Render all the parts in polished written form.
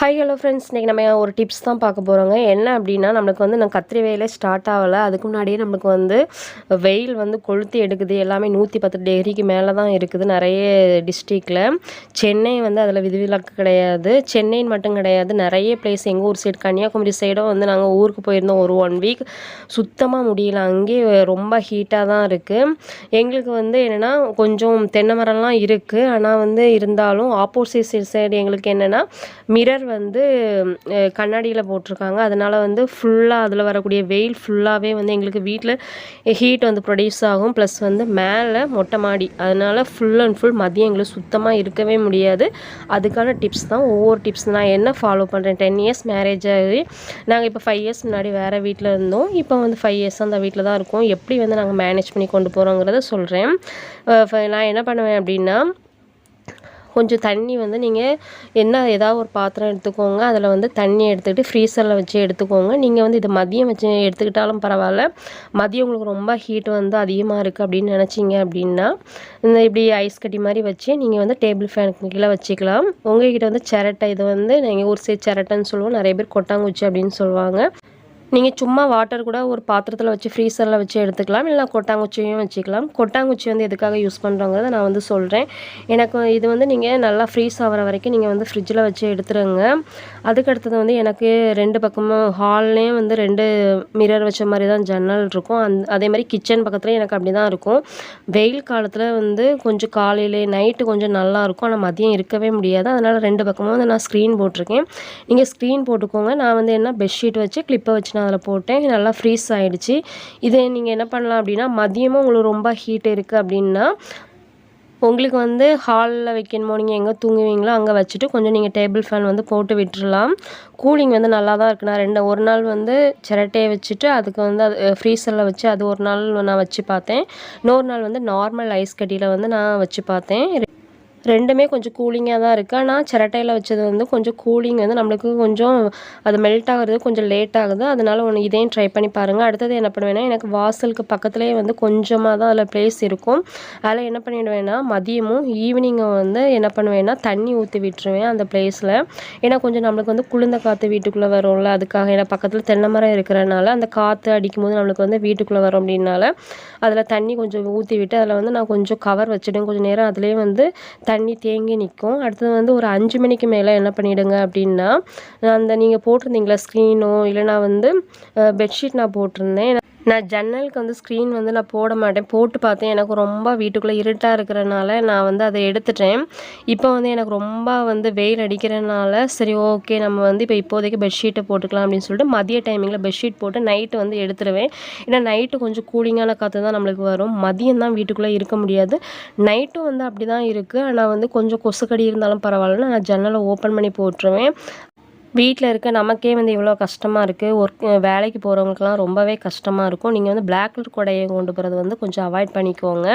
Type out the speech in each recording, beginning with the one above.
Hi hello friends, இன்றைக்கி நம்ம ஒரு டிப்ஸ் தான் பார்க்க போகிறோங்க. என்ன அப்படின்னா, நம்மளுக்கு வந்து நான் கத்திரி வெயிலே ஸ்டார்ட் ஆகலை. அதுக்கு முன்னாடியே நம்மளுக்கு வந்து வெயில் வந்து கொளுத்தி எடுக்குது. எல்லாமே 110 டிகிரிக்கு மேலே தான் இருக்குது நிறைய டிஸ்ட்ரிக்டில். சென்னை வந்து அதில் விதிவிலக்கு கிடையாது. சென்னைன்னு மட்டும் கிடையாது, நிறைய பிளேஸ் எங்கள் ஊர் சைடு கன்னியாகுமரி சைடும் வந்து நாங்கள் ஊருக்கு போயிருந்தோம். ஒரு 1 வீக் சுத்தமாக முடியல. அங்கேயே ரொம்ப ஹீட்டாக தான் இருக்குது. எங்களுக்கு வந்து என்னென்னா, கொஞ்சம் தென்னை மரம்லாம் இருக்குது. ஆனால் வந்து இருந்தாலும் ஆப்போசிட் சைடு எங்களுக்கு என்னென்னா மிரர் வந்து கண்ணாடியில் போட்டிருக்காங்க. அதனால் வந்து ஃபுல்லாக அதில் வரக்கூடிய வெயில் ஃபுல்லாகவே வந்து எங்களுக்கு வீட்டில் ஹீட் வந்து ப்ரொடியூஸ் ஆகும். ப்ளஸ் வந்து மேலே மொட்டை மாடி, அதனால் ஃபுல் அண்ட் ஃபுல் மதியம் எங்களுக்கு சுத்தமாக இருக்கவே முடியாது. அதுக்கான டிப்ஸ் தான். ஒவ்வொரு டிப்ஸ் நான் என்ன ஃபாலோ பண்ணுறேன். 10 இயர்ஸ் மேரேஜ் ஆகி நாங்கள் இப்போ 5 இயர்ஸ் முன்னாடி வேறு வீட்டில் இருந்தோம். இப்போ வந்து 5 இயர்ஸ் அந்த வீட்டில் தான் இருக்கோம். எப்படி வந்து நாங்கள் மேனேஜ் பண்ணி கொண்டு போகிறோங்கிறத சொல்கிறேன். நான் என்ன பண்ணுவேன் அப்படின்னா, கொஞ்சம் தண்ணி வந்து நீங்கள் ஏதாவது ஒரு பாத்திரம் எடுத்துக்கோங்க. அதில் வந்து தண்ணி எடுத்துக்கிட்டு ஃப்ரீசரில் வச்சு எடுத்துக்கோங்க. நீங்கள் வந்து இதை மதியம் வச்சு எடுத்துக்கிட்டாலும் பரவாயில்ல. மதியம் உங்களுக்கு ரொம்ப ஹீட் வந்து அதிகமாக இருக்குது அப்படின்னு நினச்சிங்க அப்படின்னா, இப்படி ஐஸ் கட்டி மாதிரி வச்சு நீங்கள் வந்து டேபிள் ஃபேனுக்கு கீழே வச்சுக்கலாம். உங்கள்கிட்ட வந்து சிரட்டை, இது வந்து எங்கள் ஊர் சைடு சிரட்டைன்னு சொல்லுவோம். நிறைய பேர் கொட்டாங்குச்சி அப்படின்னு சொல்லுவாங்க. நீங்கள் சும்மா வாட்டர் கூட ஒரு பாத்திரத்தில் வச்சு ஃப்ரீசரில் வச்சு எடுத்துக்கலாம். இல்லை கொட்டாங்குச்சியும் வச்சுக்கலாம். கொட்டாங்குச்சி வந்து எதுக்காக யூஸ் பண்ணுறோங்கிறத நான் வந்து சொல்கிறேன். எனக்கு இது வந்து நீங்கள் நல்லா ஃப்ரீஸ் ஆகிற வரைக்கும் நீங்கள் வந்து ஃப்ரிட்ஜில் வச்சு எடுத்துருங்க. அதுக்கடுத்தது வந்து எனக்கு 2 பக்கமும் ஹால்லேயும் வந்து 2 மிரர் வச்ச மாதிரி தான் ஜன்னல் இருக்கும். அதே மாதிரி கிச்சன் பக்கத்துலேயும் எனக்கு அப்படி தான் இருக்கும். வெயில் காலத்தில் வந்து கொஞ்சம் காலையிலே நைட்டு கொஞ்சம் நல்லாயிருக்கும். ஆனால் மதியம் இருக்கவே முடியாது. அதனால் 2 பக்கமும் வந்து நான் ஸ்க்ரீன் போட்டிருக்கேன். நீங்கள் ஸ்க்ரீன் போட்டுக்கோங்க. நான் வந்து என்ன பெட்ஷீட் வச்சு கிளிப்பை வச்சு நான் அதில் போட்டேன். நல்லா ஃப்ரீஸ் ஆகிடுச்சு. இதே நீங்கள் என்ன பண்ணலாம் அப்படின்னா, மதியமும் உங்களுக்கு ரொம்ப ஹீட் இருக்குது அப்படின்னா, உங்களுக்கு வந்து ஹாலில் வைக்கணுமோ, நீங்கள் எங்கே தூங்குவீங்களோ அங்கே வச்சுட்டு கொஞ்சம் நீங்கள் டேபிள் ஃபேன் வந்து போட்டு விட்டுறலாம். கூலிங் வந்து நல்லா தான் இருக்குது. நான் ஒரு நாள் வந்து சிரட்டையை வச்சுட்டு அதுக்கு வந்து அது ஃப்ரீசரில் வச்சு அது ஒரு நாள் நான் வச்சு பார்த்தேன். இன்னொரு நாள் வந்து நார்மல் ஐஸ் கட்டியில் வந்து நான் வச்சு பார்த்தேன். 2மே கொஞ்சம் கூலிங்காக தான் இருக்குது. ஆனால் சிரட்டையில் வச்சது வந்து கொஞ்சம் கூலிங் வந்து நம்மளுக்கு கொஞ்சம் அது மெல்ட் ஆகிறது கொஞ்சம் லேட் ஆகுது. அதனால் இதையும் ட்ரை பண்ணி பாருங்கள். அடுத்தது என்ன பண்ணுவேன்னா, எனக்கு வாசலுக்கு பக்கத்துலேயே வந்து கொஞ்சமாக தான் அதில் ப்ளேஸ் இருக்கும். அதில் என்ன பண்ணிவிடுவேன்னா, மதியமும் ஈவினிங்கும் வந்து என்ன பண்ணுவேன்னா, தண்ணி ஊற்றி விட்டுருவேன் அந்த ப்ளேஸில். ஏன்னா கொஞ்சம் நம்மளுக்கு வந்து குளிர்ந்த காற்று வீட்டுக்குள்ளே வரும்ல, அதுக்காக. ஏன்னா பக்கத்தில் தென்னை மரம் இருக்கிறனால அந்த காற்று அடிக்கும்போது நம்மளுக்கு வந்து வீட்டுக்குள்ளே வரும். அப்படின்னால அதில் தண்ணி கொஞ்சம் ஊற்றி விட்டு அதில் வந்து நான் கொஞ்சம் கவர் வச்சுட்டேன். கொஞ்சம் நேரம் அதிலே வந்து தண்ணி தேங்கி நிற்கும். அடுத்தது வந்து ஒரு 5 மணிக்கு மேலே என்ன பண்ணிவிடுங்க அப்படின்னா, அந்த நீங்கள் போட்டிருந்தீங்களா ஸ்க்ரீனோ, இல்லைனா வந்து பெட்ஷீட் நான் போட்டிருந்தேன். நான் ஜன்னலுக்கு வந்து ஸ்க்ரீன் வந்து நான் போட மாட்டேன். போட்டு பார்த்தேன். எனக்கு ரொம்ப வீட்டுக்குள்ளே இருட்டாக இருக்கிறனால நான் வந்து அதை எடுத்துட்டேன். இப்போ வந்து எனக்கு ரொம்ப வந்து வெயில் அடிக்கிறனால சரி ஓகே, நம்ம வந்து இப்போதைக்கு பெட்ஷீட்டை போட்டுக்கலாம் அப்படின்னு சொல்லிட்டு மதிய டைமிங்கில் பெட்ஷீட் போட்டு நைட்டு வந்து எடுத்துருவேன். ஏன்னா நைட்டு கொஞ்சம் கூலிங்கான காற்று தான் நம்மளுக்கு வரும். மதியம் தான் வீட்டுக்குள்ளே இருக்க முடியாது. நைட்டும் வந்து அப்படி தான் இருக்குது. ஆனால் வந்து கொஞ்சம் கொசுக்கடி இருந்தாலும் பரவாயில்லன்னு நான் ஜன்னலை ஓப்பன் பண்ணி போட்டுருவேன். வீட்டில் இருக்க நமக்கே வந்து இவ்வளோ கஷ்டமாக இருக்குது. வேலைக்கு போகிறவங்களுக்குலாம் ரொம்பவே கஷ்டமாக இருக்கும். நீங்கள் வந்து பிளாக் கலர் கொடையை கொண்டு போகிறது வந்து கொஞ்சம் அவாய்ட் பண்ணிக்கோங்க.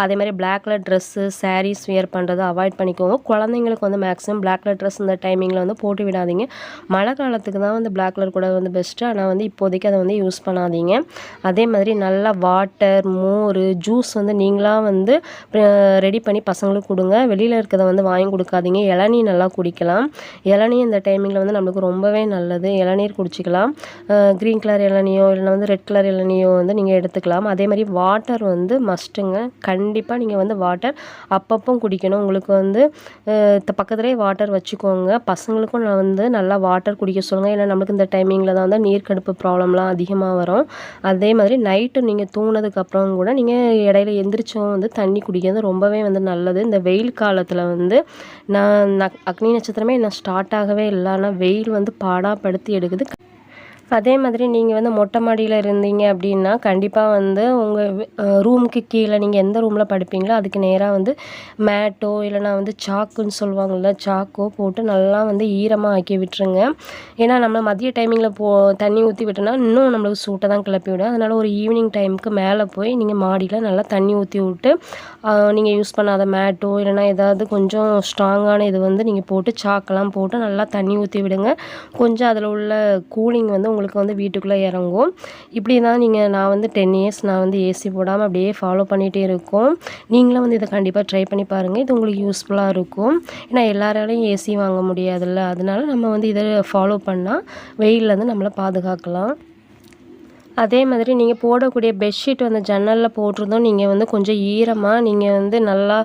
அதே மாதிரி black colour dress, saris wear பண்ணுறதை அவாய்ட் பண்ணிக்கோங்க. குழந்தைங்களுக்கு வந்து மேக்ஸிமம் பிளாக் கலர் ட்ரெஸ் இந்த டைமிங்கில் வந்து போட்டு விடாதீங்க. மழை காலத்துக்கு தான் வந்து பிளாக் கலர் கொடை வந்து பெஸ்ட்டு. ஆனால் வந்து இப்போதைக்கு அதை வந்து யூஸ் பண்ணாதீங்க. அதே மாதிரி நல்லா வாட்டர், மோர், ஜூஸ் வந்து நீங்களாக வந்து ரெடி பண்ணி பசங்களுக்கு கொடுங்க. வெளியில் இருக்கிறத வந்து வாங்கி கொடுக்காதீங்க. இளநீ நல்லா குடிக்கலாம். இளநீ இந்த டைமிங்கில் வந்து நம்மளுக்கு ரொம்பவே நல்லது. இளநீர் குடிச்சிக்கலாம். க்ரீன் கலர் இளநியோ இல்லைனா வந்து ரெட் கலர் இளநியோ வந்து நீங்கள் எடுத்துக்கலாம். அதே மாதிரி வாட்டர் வந்து மஸ்ட்டுங்க. கண்டிப்பாக நீங்கள் வந்து வாட்டர் அப்பப்போ குடிக்கணும். உங்களுக்கு வந்து பக்கத்துலேயே வாட்டர் வச்சுக்கோங்க. பசங்களுக்கும் நான் வந்து நல்லா வாட்டர் குடிக்க சொல்லுங்கள். ஏன்னா நம்மளுக்கு இந்த டைமிங்கில் தான் வந்து நீர்க்கடுப்பு ப்ராப்ளம்லாம் அதிகமாக வரும். அதே மாதிரி நைட்டு நீங்கள் தூங்கினதுக்கப்புறம் கூட நீங்கள் இடையில எந்திரிச்சோம் வந்து தண்ணி குடிக்கிறது ரொம்பவே வந்து நல்லது. இந்த வெயில் காலத்தில் வந்து நான் அக்னி நட்சத்திரமே நான் ஸ்டார்ட் ஆகவே இல்லை. ஆனால் வெயில் வந்து பாடாப்படுத்தி எடுக்குது. அதே மாதிரி நீங்கள் வந்து மொட்டை மாடியில் இருந்தீங்க அப்படின்னா கண்டிப்பாக வந்து உங்கள் ரூமுக்கு கீழே நீங்கள் எந்த ரூமில் படுப்பீங்களோ அதுக்கு நேராக வந்து மேட்டோ இல்லைனா வந்து சாக்குன்னு சொல்லுவாங்கள்ல, சாக்கோ போட்டு நல்லா வந்து ஈரமாக ஆக்கி விட்டுருங்க. ஏன்னா நம்ம மதிய டைமிங்கில் தண்ணி ஊற்றி விட்டோன்னா இன்னும் நம்மளுக்கு சூட்டை தான் கிளப்பி விடும். அதனால் ஒரு ஈவினிங் டைமுக்கு மேலே போய் நீங்கள் மாடியில் நல்லா தண்ணி ஊற்றி விட்டு நீங்கள் யூஸ் பண்ணாத மேட்டோ இல்லைனா ஏதாவது கொஞ்சம் ஸ்ட்ராங்கான இது வந்து நீங்கள் போட்டு சாக்கெல்லாம் போட்டு நல்லா தண்ணி ஊற்றி விடுங்க. கொஞ்சம் அதில் உள்ள கூலிங் வந்து உங்களுக்கு வந்து வீட்டுக்குள்ளே இறங்கும். இப்படி தான் நான் வந்து 10 இயர்ஸ் நான் வந்து ஏசி போடாமல் அப்படியே ஃபாலோ பண்ணிகிட்டே இருக்கோம். நீங்களும் வந்து இதை கண்டிப்பாக ட்ரை பண்ணி பாருங்கள். இது உங்களுக்கு யூஸ்ஃபுல்லாக இருக்கும். ஏன்னா எல்லாராலையும் ஏசி வாங்க முடியாதுல்ல, அதனால நம்ம வந்து இதை ஃபாலோ பண்ணால் வெயில்லேருந்து நம்மளை பாதுகாக்கலாம். அதே மாதிரி நீங்கள் போடக்கூடிய பெட்ஷீட் வந்து ஜன்னலில் போட்டிருந்தோம் நீங்கள் வந்து கொஞ்சம் ஈரமாக நீங்கள் வந்து நல்லா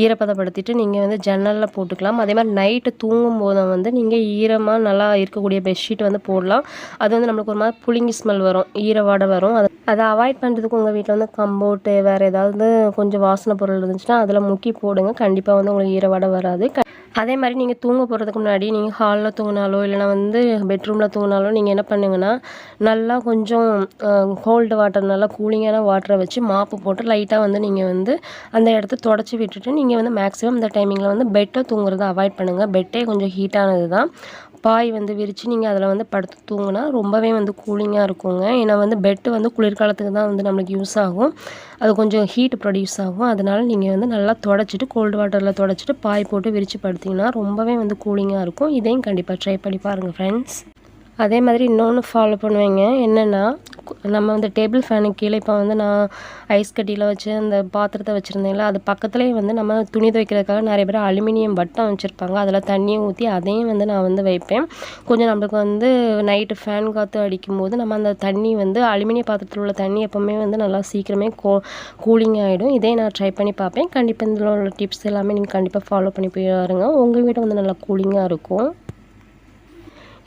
ஈரப்பதப்படுத்திட்டு நீங்கள் வந்து ஜன்னலில் போட்டுக்கலாம். அதே மாதிரி நைட்டு தூங்கும்போது வந்து நீங்கள் ஈரமாக நல்லா இருக்கக்கூடிய பெட்ஷீட் வந்து போடலாம். அது வந்து நம்மளுக்கு ஒரு மாதிரி புழுங்கி ஸ்மெல் வரும், ஈரவாடை வரும். அதை அவாய்ட் பண்ணுறதுக்கு உங்கள் வீட்டில் வந்து கம்போர்ட்டு வேறு ஏதாவது கொஞ்சம் வாசனை பொருள் இருந்துச்சுன்னா அதில் முக்கி போடுங்க. கண்டிப்பாக வந்து உங்களுக்கு ஈரவாடை வராது. அதே மாதிரி நீங்கள் தூங்க போகிறதுக்கு முன்னாடி நீங்கள் ஹாலில் தூங்கினாலோ இல்லைனா வந்து பெட்ரூமில் தூங்கினாலோ நீங்கள் என்ன பண்ணுங்கன்னா, நல்லா கொஞ்சம் கோல்டு வாட்டர், நல்லா கூலிங்கான வாட்டரை வச்சு மாப்பு போட்டு லைட்டாக வந்து நீங்கள் வந்து அந்த இடத்த தொடச்சி விட்டுட்டு நீங்கள் வந்து மேக்ஸிமம் இந்த டைமிங்கில் வந்து பெட்டை தூங்குறத அவாய்ட் பண்ணுங்கள். பெட்டே கொஞ்சம் ஹீட்டானது தான். பாய் வந்து விரித்து நீங்கள் அதில் வந்து படுத்து தூங்கினா ரொம்பவே வந்து கூலிங்காக இருக்குங்க. ஏன்னா வந்து பெட்டு வந்து குளிர்காலத்துக்கு தான் வந்து நம்மளுக்கு யூஸ் ஆகும். அது கொஞ்சம் ஹீட் ப்ரொடியூஸ் ஆகும். அதனால் நீங்கள் வந்து நல்லா தொடச்சிட்டு கோல்டு வாட்டரில் தொடச்சிட்டு பாய் போட்டு விரித்து படுத்திங்கன்னா ரொம்பவே வந்து கூலிங்காக இருக்கும். இதையும் கண்டிப்பாக ட்ரை பண்ணி பாருங்கள் ஃப்ரெண்ட்ஸ். அதே மாதிரி இன்னொன்று ஃபாலோ பண்ணுவேங்க. என்னென்னா, நம்ம வந்து டேபிள் ஃபேனுக்கு கீழே இப்போ வந்து நான் ஐஸ் கட்டியில் வச்சு அந்த பாத்திரத்தை வச்சுருந்தேன்ல, அது பக்கத்துலேயே வந்து நம்ம துணி துவைக்கிறதுக்காக நிறைய பேர் அலுமினியம் வட்டம் வச்சுருப்பாங்க. அதில் தண்ணியை ஊற்றி அதையும் வந்து நான் வந்து வைப்பேன். கொஞ்சம் நம்மளுக்கு வந்து நைட்டு ஃபேன் காற்று அடிக்கும்போது நம்ம அந்த தண்ணி வந்து அலுமினிய பாத்திரத்தில் உள்ள தண்ணி எப்போவுமே வந்து நல்லா சீக்கிரமே கூலிங் ஆகிடும். இதே நான் ட்ரை பண்ணி பார்ப்பேன். கண்டிப்பாக இதில் உள்ள டிப்ஸ் எல்லாமே நீங்கள் கண்டிப்பாக ஃபாலோ பண்ணி போய் பாருங்க. உங்கள் வீடு வந்து நல்லா கூலிங்காக இருக்கும்.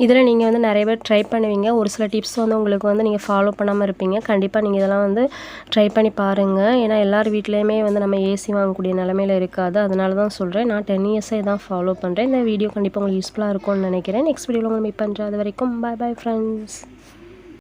இதில் நீங்கள் வந்து நிறைய பேர் ட்ரை பண்ணுவீங்க. ஒரு சில டிப்ஸ் வந்து உங்களுக்கு வந்து நீங்கள் ஃபாலோ பண்ணாமல் இருப்பீங்க. கண்டிப்பாக நீங்கள் இதெல்லாம் வந்து ட்ரை பண்ணி பாருங்கள். ஏன்னா எல்லார் வீட்லேயுமே வந்து நம்ம ஏசி வாங்கக்கூடிய நிலமையில இருக்காது. அதனால தான் சொல்கிறேன். நான் 10 இயர்ஸாக இதான் ஃபாலோ பண்ணுறேன். இந்த வீடியோ கண்டிப்பாக உங்களுக்கு யூஸ்ஃபுல்லாக இருக்கும்னு நினைக்கிறேன். நெக்ஸ்ட் வீடியோவில் உங்களை மீட் பண்ணுறேன். அது வரைக்கும் பாய் பாய் ஃப்ரெண்ட்ஸ்.